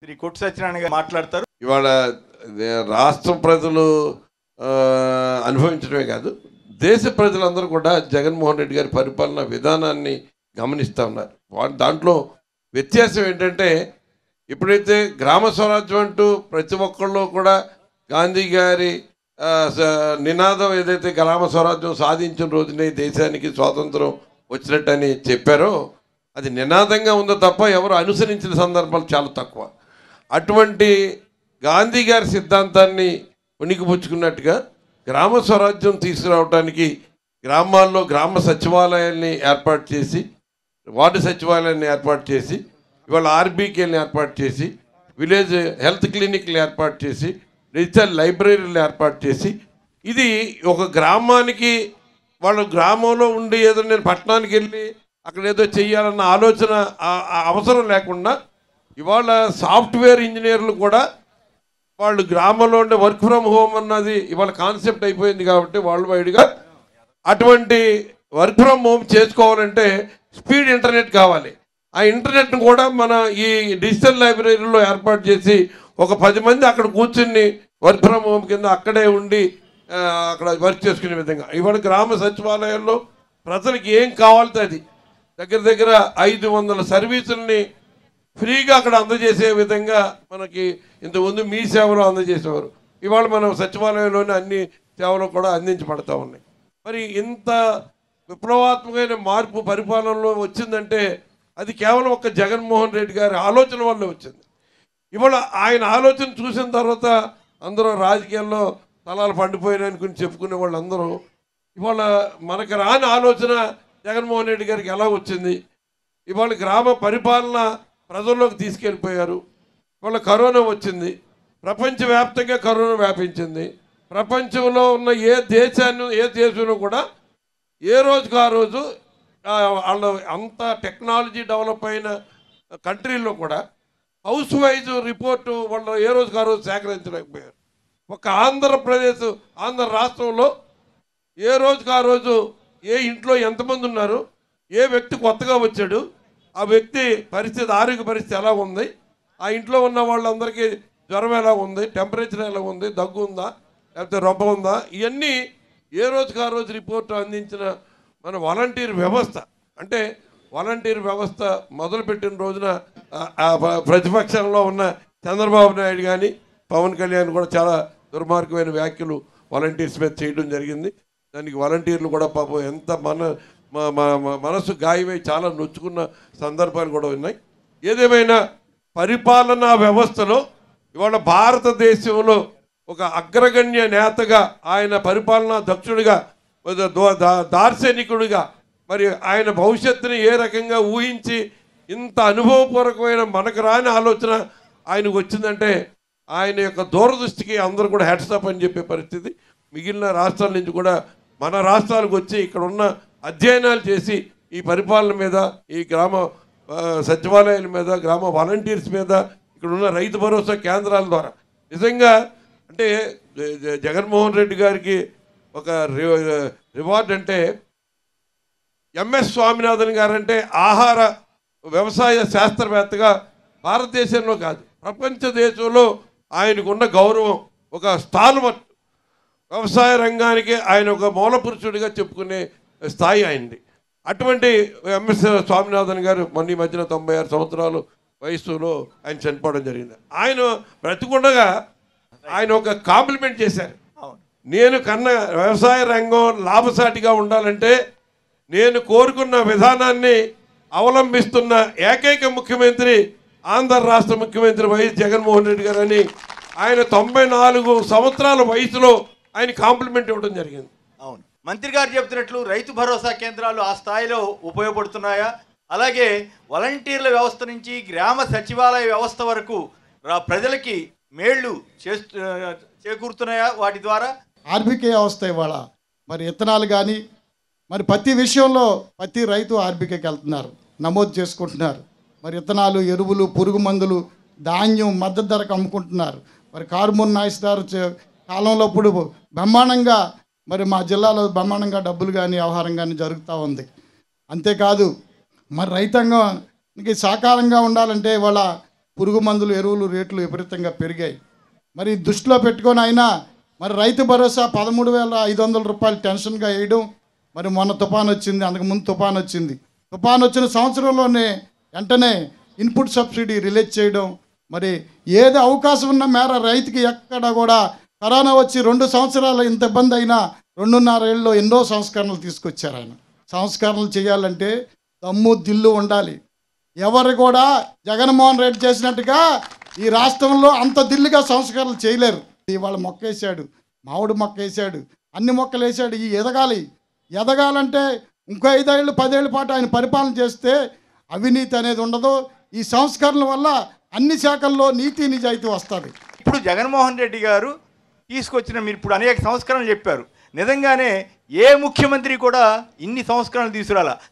శ్రీ కొట్టు సత్యనారాయణ గారు మాట్లాడతారు. ఇవాళ రాష్ట్ర ప్రజలు అనుభవించడమే కాదు, దేశ ప్రజలందరూ కూడా జగన్మోహన్ రెడ్డి గారి పరిపాలన విధానాన్ని గమనిస్తూ ఉన్నారు. దాంట్లో వ్యత్యాసం ఏంటంటే, ఎప్పుడైతే గ్రామ స్వరాజ్యం అంటూ ప్రతి ఒక్కళ్ళు కూడా గాంధీ గారి నినాదం ఏదైతే గ్రామ స్వరాజ్యం సాధించిన రోజునే దేశానికి స్వాతంత్రం వచ్చినట్టని చెప్పారో, అది నినాదంగా ఉందో తప్ప ఎవరు అనుసరించిన సందర్భాలు చాలా తక్కువ. అటువంటి గాంధీ గారి సిద్ధాంతాన్ని ఉనికిపుచ్చుకున్నట్టుగా గ్రామ స్వరాజ్యం తీసుకురావడానికి గ్రామాల్లో గ్రామ సచివాలయాల్ని ఏర్పాటు చేసి, వార్డు సచివాలయాన్ని ఏర్పాటు చేసి, ఇవాళ ఆర్బీకేని ఏర్పాటు చేసి, విలేజ్ హెల్త్ క్లినిక్లు ఏర్పాటు చేసి, డిజిటల్ లైబ్రరీలు ఏర్పాటు చేసి, ఇది ఒక గ్రామానికి వాళ్ళు గ్రామంలో ఉండి ఏదో నేను పట్టణానికి వెళ్ళి అక్కడ ఏదో చెయ్యాలన్న ఆలోచన అవసరం లేకుండా ఇవాళ సాఫ్ట్వేర్ ఇంజనీర్లు కూడా వాళ్ళు గ్రామంలో ఉండే వర్క్ ఫ్రమ్ హోమ్ అన్నది ఇవాళ కాన్సెప్ట్ అయిపోయింది. కాబట్టి వరల్డ్ వైడ్గా అటువంటి వర్క్ ఫ్రమ్ హోమ్ చేసుకోవాలంటే స్పీడ్ ఇంటర్నెట్ కావాలి. ఆ ఇంటర్నెట్ను కూడా మన ఈ డిజిటల్ లైబ్రరీలో ఏర్పాటు చేసి ఒక 10 మంది అక్కడ కూర్చుని వర్క్ ఫ్రమ్ హోమ్ కింద అక్కడే ఉండి అక్కడ వర్క్ చేసుకునే విధంగా ఇవాళ గ్రామ సచివాలయాల్లో ప్రజలకు ఏం కావాలితే అది దగ్గర 500 సర్వీసుల్ని ఫ్రీగా అక్కడ అందజేసే విధంగా మనకి ఇంతకుముందు మీ సేవలు అందజేసేవారు. ఇవాళ మనం సచివాలయంలోని అన్ని సేవలు కూడా అందించబడతా ఉన్నాయి. మరి ఇంత విప్లవాత్మకమైన మార్పు పరిపాలనలో వచ్చిందంటే అది కేవలం ఒక జగన్మోహన్ రెడ్డి గారి ఆలోచన వల్ల వచ్చింది. ఇవాళ ఆయన ఆలోచన చూసిన తర్వాత అందరూ రాజకీయాల్లో తలాలు పండిపోయినాయనుకుని చెప్పుకునే వాళ్ళందరూ ఇవాళ మనకు రాని ఆలోచన జగన్మోహన్ రెడ్డి గారికి ఎలా వచ్చింది, ఇవాళ గ్రామ పరిపాలన ప్రజల్లోకి తీసుకెళ్ళిపోయారు. ఇవాళ కరోనా వచ్చింది, ప్రపంచవ్యాప్తంగా కరోనా వ్యాపించింది. ప్రపంచంలో ఉన్న ఏ దేశంలో కూడా ఏ రోజుకు ఆ రోజు వాళ్ళు అంత టెక్నాలజీ డెవలప్ అయిన కంట్రీల్లో కూడా హౌస్ వైజ్ రిపోర్టు వాళ్ళు ఏ రోజుకు ఆ రోజు సేకరించలేకపోయారు. ఒక ఆంధ్ర రాష్ట్రంలో ఏ రోజుకు ఆ రోజు ఏ ఇంట్లో ఎంతమంది ఉన్నారు, ఏ వ్యక్తి కొత్తగా వచ్చాడు, ఆ వ్యక్తి పరిస్థితి ఆరోగ్య పరిస్థితి ఎలా ఉంది, ఆ ఇంట్లో ఉన్న వాళ్ళందరికీ జ్వరం ఎలా ఉంది, టెంపరేచర్ ఎలా ఉంది, దగ్గు ఉందా లేకపోతే రొబ్బ ఉందా, ఇవన్నీ ఏ రోజుకు ఆ రోజు రిపోర్టు అందించిన మన వాలంటీర్ వ్యవస్థ. అంటే వాలంటీర్ వ్యవస్థ మొదలుపెట్టిన రోజున ప్రతిపక్షంలో ఉన్న చంద్రబాబు నాయుడు కానీ పవన్ కళ్యాణ్ కూడా చాలా దుర్మార్గమైన వ్యాఖ్యలు వాలంటీర్స్ మీద చేయడం జరిగింది. దానికి వాలంటీర్లు కూడా పాపం ఎంత మనసు గాయమై చాలా నొచ్చుకున్న సందర్భాలు కూడా ఉన్నాయి. ఏదేమైనా పరిపాలనా వ్యవస్థలో ఇవాళ భారతదేశంలో ఒక అగ్రగణ్య నేతగా ఆయన పరిపాలనా దక్షుడిగా దార్శనికుడిగా మరి ఆయన భవిష్యత్తుని ఏ రకంగా ఊహించి ఇంత అనుభవపూర్వకమైన మనకు రాని ఆలోచన ఆయనకు వచ్చిందంటే ఆయన యొక్క దూరదృష్టికి అందరూ కూడా హ్యాట్సాప్ అని చెప్పే పరిస్థితి. మిగిలిన రాష్ట్రాల నుంచి కూడా మన రాష్ట్రాలకు వచ్చి ఇక్కడ ఉన్న అధ్యయనాలు చేసి ఈ పరిపాలన మీద, ఈ గ్రామ సచివాలయాల మీద, గ్రామ వాలంటీర్స్ మీద, ఇక్కడ ఉన్న రైతు భరోసా కేంద్రాల ద్వారా నిజంగా అంటే జగన్మోహన్ రెడ్డి గారికి ఒక రివార్డ్ అంటే ఎంఎస్ స్వామినాథన్ గారంటే ఆహార వ్యవసాయ శాస్త్రవేత్తగా భారతదేశంలో కాదు ప్రపంచ దేశంలో ఆయనకున్న గౌరవం ఒక స్థానమట్టు. వ్యవసాయ రంగానికి ఆయన ఒక మూల పురుషుడిగా చెప్పుకునే స్థాయి ఆయనది. అటువంటి ఎంఎస్ స్వామినాథన్ గారు మొన్న ఈ మధ్యన 96 సంవత్సరాలు వయసులో ఆయన చనిపోవడం జరిగింది. ఆయన బ్రతికుండగా ఆయన ఒక కాంప్లిమెంట్ చేశారు. నేను కన్నా వ్యవసాయ రంగం లాభసాటిగా ఉండాలంటే నేను కోరుకున్న విధానాన్ని అవలంబిస్తున్న ఏకైక ముఖ్యమంత్రి ఆంధ్ర రాష్ట్ర ముఖ్యమంత్రి వైఎస్ జగన్మోహన్ రెడ్డి గారు అని ఆయన 94 సంవత్సరాల వయసులో ఆయన కాంప్లిమెంట్ ఇవ్వడం జరిగింది. అవును, మంత్రి గారు చెప్తున్నట్లు రైతు భరోసా కేంద్రాలు ఆ స్థాయిలో ఉపయోగపడుతున్నాయా? అలాగే వాలంటీర్ల వ్యవస్థ నుంచి గ్రామ సచివాలయ వ్యవస్థ వరకు ప్రజలకి మేళ్లు చేకూరుతున్నాయా వాటి ద్వారా? ఆర్బీకే వ్యవస్థ ఇవాళ మరి విత్తనాలు కానీ మరి ప్రతి విషయంలో ప్రతి రైతు ఆర్బీకేకి వెళ్తున్నారు, నమోదు చేసుకుంటున్నారు. మరి విత్తనాలు, ఎరువులు, పురుగు మందులు, ధాన్యం మద్దతు ధరకు అమ్ముకుంటున్నారు. మరి కార్బన్ నాయిస్ కాలంలో ఇప్పుడు బ్రహ్మాండంగా మరి మా జిల్లాలో బ్రహ్మాండంగా డబ్బులు కానీ వ్యవహారం కానీ జరుగుతూ ఉంది. అంతేకాదు మరి రైతాంగానికి సాకారంగా ఉండాలంటే ఇవాళ పురుగు మందులు ఎరువులు రేట్లు విపరీతంగా పెరిగాయి. మరి దృష్టిలో పెట్టుకొని అయినా మరి రైతు భరోసా 13,500 రూపాయలు టెన్షన్గా వేయడం. మరి మొన్న తుఫాన్ వచ్చింది, అంతకుముందు తుఫాన్ వచ్చింది. తుఫాన్ వచ్చిన సంవత్సరంలోనే వెంటనే ఇన్పుట్ సబ్సిడీ రిలీజ్ చేయడం. మరి ఏది అవకాశం ఉన్న మేర రైతుకి ఎక్కడ కూడా కరోనా వచ్చి 2 సంవత్సరాలు ఇంత ఇబ్బంది అయినా 2.5 ఏళ్ళలో ఎన్నో సంస్కరణలు తీసుకొచ్చారు ఆయన. సంస్కరణలు చేయాలంటే దమ్ము దిల్లు ఉండాలి. ఎవరు కూడా జగన్మోహన్ రెడ్డి చేసినట్టుగా ఈ రాష్ట్రంలో అంత దిల్లుగా సంస్కరణలు చేయలేరు. ఇవాళ మొక్క వేసాడు, మామిడి మొక్క వేసాడు, అన్ని మొక్కలు వేసాడు. ఈ ఎదగాలంటే ఇంకో 5 ఏళ్ళు 10 ఏళ్ళ పాటు ఆయన పరిపాలన చేస్తే అవినీతి అనేది ఉండదు. ఈ సంస్కరణల వల్ల అన్ని శాఖల్లో నీతి నిజాయితీ వస్తుంది. ఇప్పుడు జగన్మోహన్ రెడ్డి గారు తీసుకొచ్చిన, మీరు ఇప్పుడు అనేక సంస్కరణలు చెప్పారు, నిజంగానే ఏ ముఖ్యమంత్రి కూడా ఇన్ని సంస్కరణలు తీసుకురాలా.